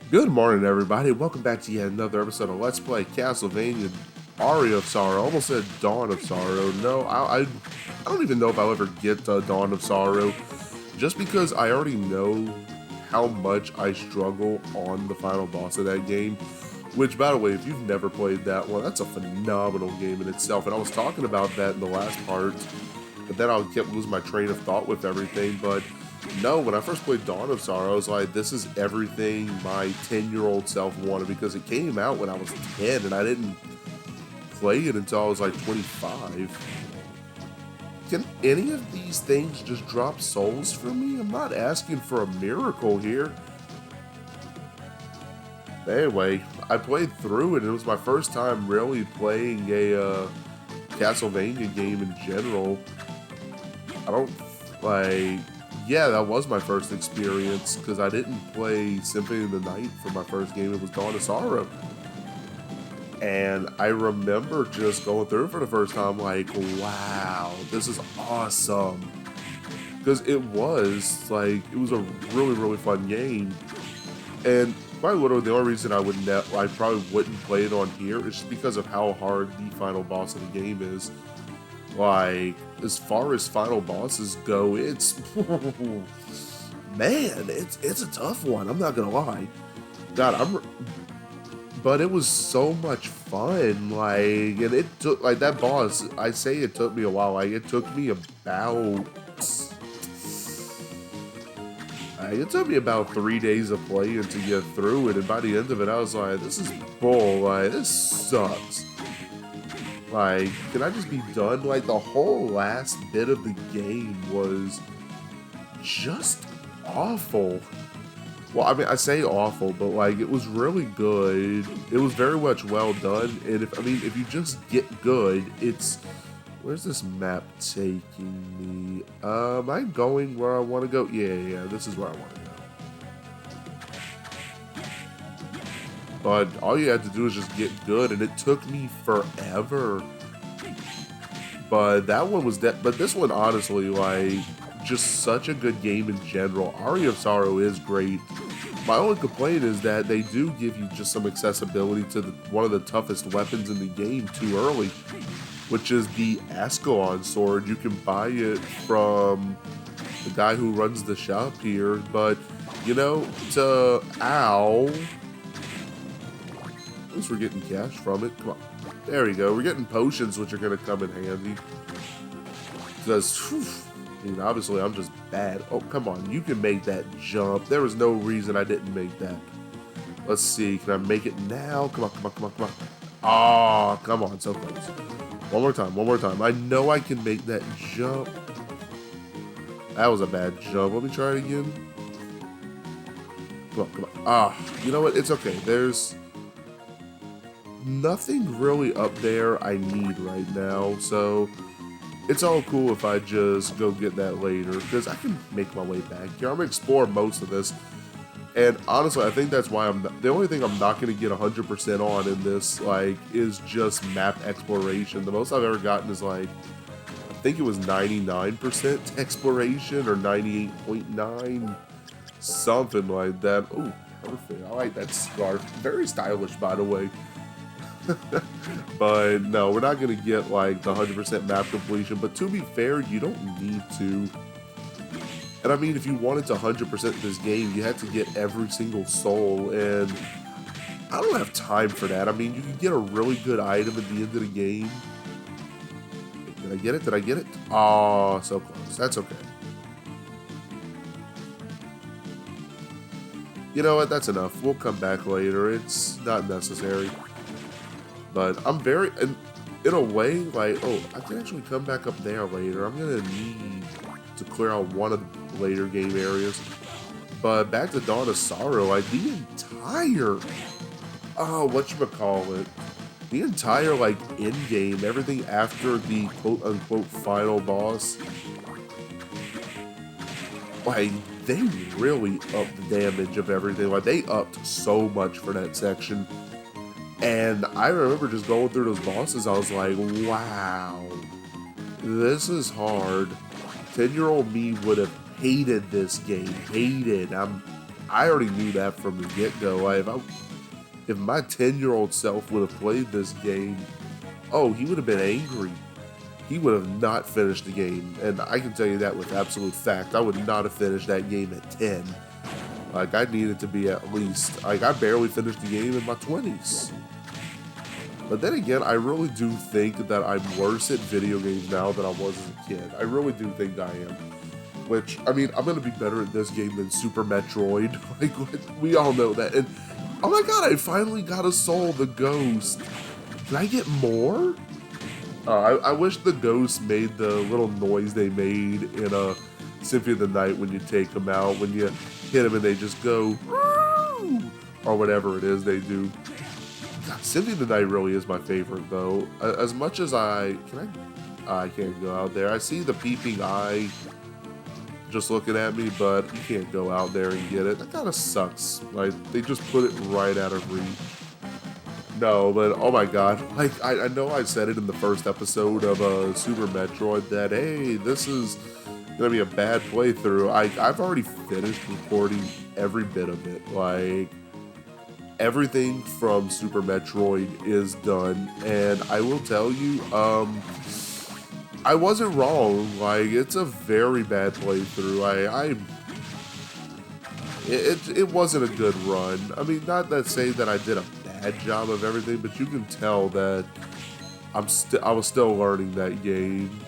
Good morning, everybody. Welcome back to yet another episode of Let's Play Castlevania Aria of Sorrow. I almost said Dawn of Sorrow. No, I don't even know if I'll ever get to Dawn of Sorrow, just because I already know how much I struggle on the final boss of that game. Which, by the way, if you've never played that one, that's a phenomenal game in itself. And I was talking about that in the last part, but then I kept losing my train of thought with everything. But no, when I first played Dawn of Sorrow, I was like, this is everything my 10-year-old self wanted, because it came out when I was 10 and I didn't play it until I was like 25. Can any of these things just drop souls for me? I'm not asking for a miracle here. Anyway, I played through it and it was my first time really playing a Castlevania game in general. I don't, like, yeah, that was my first experience, because I didn't play Symphony of the Night for my first game. It was Dawn of Sorrow. And I remember just going through it for the first time like, wow, this is awesome. Because it was a really, really fun game. And probably literally the only reason I probably wouldn't play it on here is just because of how hard the final boss of the game is. Like, as far as final bosses go, it's man, it's a tough one. I'm not gonna lie. God, but it was so much fun. Like, and it took, like, that boss. I say it took me a while. Like, it took me about. It took me about 3 days of playing to get through it, and by the end of it, I was like, "This is bull. Like, this sucks." Like, can I just be done? Like, the whole last bit of the game was just awful. Well, I mean, I say awful, but like, it was really good. It was very much well done. And if you just get good, where's this map taking me? Am I going where I want to go? Yeah, this is where I want to go. But all you had to do is just get good, and it took me forever. But that one was that. But this one, honestly, like, just such a good game in general. Aria of Sorrow is great. My only complaint is that they do give you just some accessibility to one of the toughest weapons in the game too early, which is the Ascalon sword. You can buy it from the guy who runs the shop here, but ow. At least we're getting cash from it. Come on. There we go. We're getting potions, which are going to come in handy. Because, obviously I'm just bad. Oh, come on. You can make that jump. There was no reason I didn't make that. Let's see. Can I make it now? Come on, come on, come on, come on. Oh, come on. So close. One more time. One more time. I know I can make that jump. That was a bad jump. Let me try it again. Come on, come on. Ah, you know what? It's okay. There's nothing really up there I need right now, so it's all cool if I just go get that later, because I can make my way back here. I'm gonna explore most of this, and honestly, I think that's why the only thing I'm not gonna get 100% on in this, like, is just map exploration. The most I've ever gotten is, like, I think it was 99% exploration, or 98.9, something like that. Ooh, perfect. I like that scarf. Very stylish, by the way. But no, we're not going to get like the 100% map completion, but to be fair, you don't need to. And I mean, if you wanted to 100% this game, you had to get every single soul, and I don't have time for that. I mean, you can get a really good item at the end of the game. Did I get it? Did I get it? Oh, so close. That's okay. You know what? That's enough. We'll come back later. It's not necessary. But I'm very, in a way, like, oh, I can actually come back up there later. I'm going to need to clear out one of the later game areas. But back to Dawn of Sorrow, like, the entire, whatchamacallit, the entire, like, end game, everything after the quote-unquote final boss, like, they really upped the damage of everything. Like, they upped so much for that section. And I remember just going through those bosses, I was like, wow, this is hard. 10-year-old me would have hated this game. Hated. I already knew that from the get-go. Like, if my 10-year-old self would have played this game, oh, he would have been angry. He would have not finished the game, and I can tell you that with absolute fact. I would not have finished that game at 10. Like, I needed to be at least, like, I barely finished the game in my 20s. But then again, I really do think that I'm worse at video games now than I was as a kid. I really do think I am. Which, I mean, I'm going to be better at this game than Super Metroid. Like, we all know that. And, oh my god, I finally got a soul, the ghost. Can I get more? I wish the ghosts made the little noise they made in a Symphony of the Night when you take them out. When you hit them and they just go, or whatever it is they do. God, Symphony of the Night really is my favorite, though. As much as I can't go out there. I see the peeping eye just looking at me, but you can't go out there and get it. That kind of sucks. Like, they just put it right out of reach. No, but oh my god, like, I know I said it in the first episode of Super Metroid that, hey, this is gonna be a bad playthrough. I've already finished recording every bit of it. Like, everything from Super Metroid is done, and I will tell you, I wasn't wrong. Like, it's a very bad playthrough. It wasn't a good run. I mean, not that say that I did a bad job of everything, but you can tell that I was still learning that game.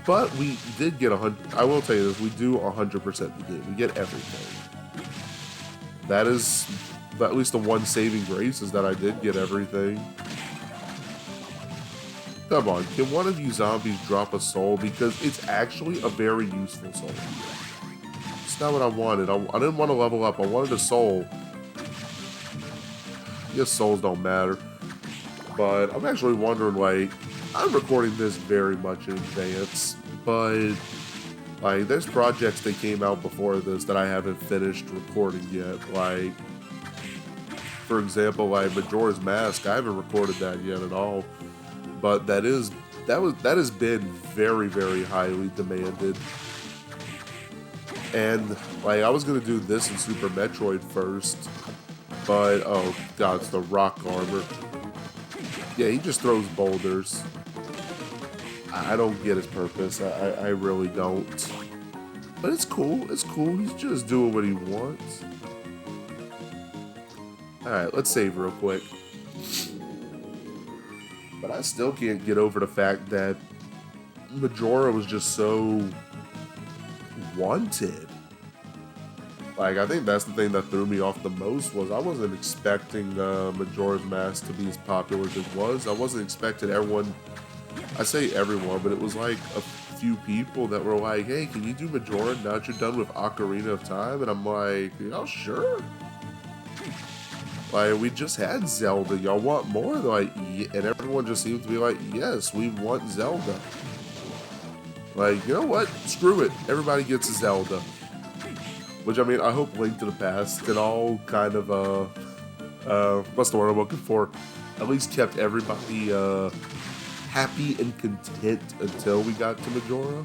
But we did get 100. I will tell you this: we do 100% the game. We get everything. That is at least the one saving grace, is that I did get everything. Come on, can one of you zombies drop a soul? Because it's actually a very useful soul. It's not what I wanted. I didn't want to level up. I wanted a soul. I guess souls don't matter. But I'm actually wondering, like, I'm recording this very much in advance, but like, there's projects that came out before this that I haven't finished recording yet. Like, for example, like Majora's Mask, I haven't recorded that yet at all. But that has been very, very highly demanded. And like, I was gonna do this in Super Metroid first, but oh god, it's the rock armor. Yeah, he just throws boulders. I don't get his purpose. I really don't. But it's cool. It's cool. He's just doing what he wants. Alright, let's save real quick. But I still can't get over the fact that Majora was just so wanted. Like, I think that's the thing that threw me off the most, was I wasn't expecting Majora's Mask to be as popular as it was. I wasn't expecting everyone, I say everyone, but it was like a few people that were like, hey, can you do Majora now that you're done with Ocarina of Time? And I'm like, oh, sure. Like, we just had Zelda. Y'all want more? They're like, yeah. And everyone just seemed to be like, yes, we want Zelda. Like, you know what? Screw it. Everybody gets a Zelda. Which, I mean, I hope Link to the Past and all kind of, what's the word I'm looking for? At least kept everybody, happy and content until we got to Majora.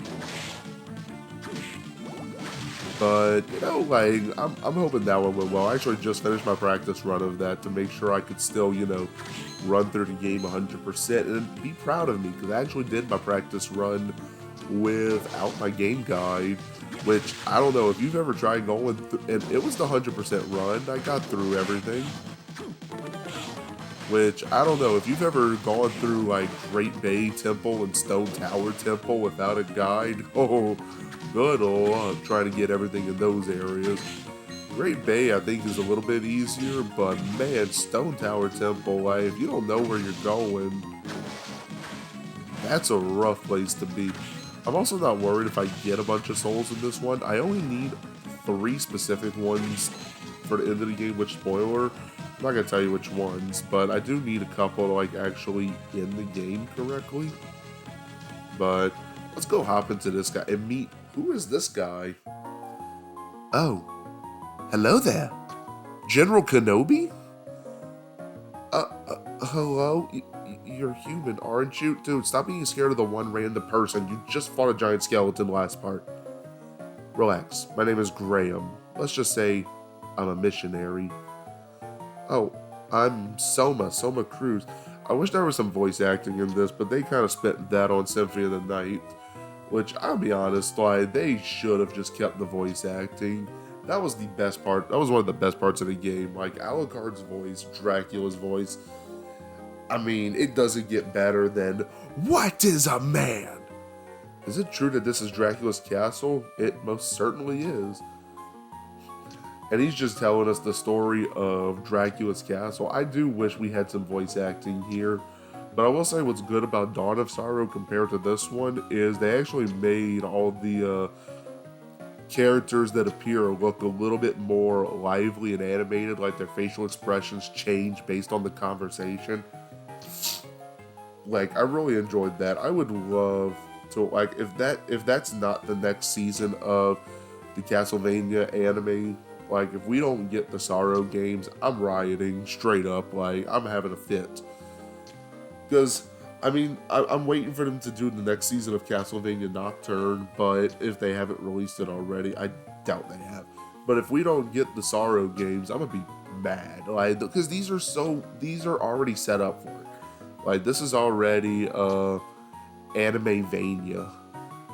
But, you know, like, I'm hoping that one went well. I actually just finished my practice run of that to make sure I could still, you know, run through the game 100% and be proud of me, because I actually did my practice run without my game guide, which, I don't know, if you've ever tried going through, and it was the 100% run, I got through everything. Which, I don't know, if you've ever gone through, like, Great Bay Temple and Stone Tower Temple without a guide, oh, good luck trying to get everything in those areas. Great Bay, I think, is a little bit easier, but man, Stone Tower Temple, like, if you don't know where you're going, that's a rough place to be. I'm also not worried if I get a bunch of souls in this one. I only need 3 specific ones for the end of the game, which, spoiler, I'm not going to tell you which ones, but I do need a couple to, like, actually end the game correctly. But let's go hop into this guy and meet, who is this guy? Oh, hello there. General Kenobi? Hello? You're human, aren't you? Dude, stop being scared of the one random person. You just fought a giant skeleton last part. Relax. My name is Graham. Let's just say I'm a missionary. Oh, I'm Soma Cruz. I wish there was some voice acting in this, but they kind of spent that on Symphony of the Night. Which, I'll be honest, like, they should have just kept the voice acting. That was the best part. That was one of the best parts of the game. Like, Alucard's voice, Dracula's voice. I mean, it doesn't get better than, "What is a man?" Is it true that this is Dracula's castle? It most certainly is. And he's just telling us the story of Dracula's castle. I do wish we had some voice acting here. But I will say what's good about Dawn of Sorrow compared to this one is they actually made all the characters that appear look a little bit more lively and animated, like their facial expressions change based on the conversation. Like, I really enjoyed that. I would love to, like, if that's not the next season of the Castlevania anime, like, if we don't get the Sorrow games, I'm rioting straight up. Like, I'm having a fit. Because, I mean, I'm waiting for them to do the next season of Castlevania Nocturne, but if they haven't released it already, I doubt they have. But if we don't get the Sorrow games, I'm gonna be mad. Like, because these are already set up for it. Like, this is already Animevania,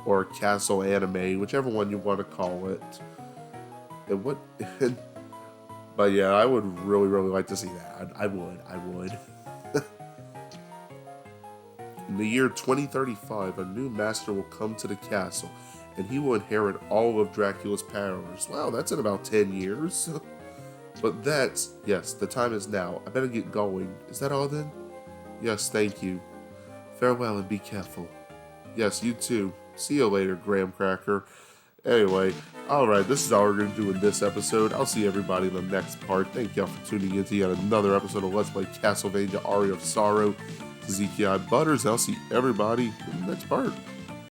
or Castle Anime, whichever one you want to call it. And what? But yeah, I would really, really like to see that. I would. In the year 2035, a new master will come to the castle, and he will inherit all of Dracula's powers. Wow, that's in about 10 years. But yes, the time is now. I better get going. Is that all then? Yes, thank you. Farewell and be careful. Yes, you too. See you later, Graham Cracker. Anyway, alright, this is all we're going to do in this episode. I'll see everybody in the next part. Thank y'all for tuning in to yet another episode of Let's Play Castlevania Aria of Sorrow. This is EKI Butters, and I'll see everybody in the next part.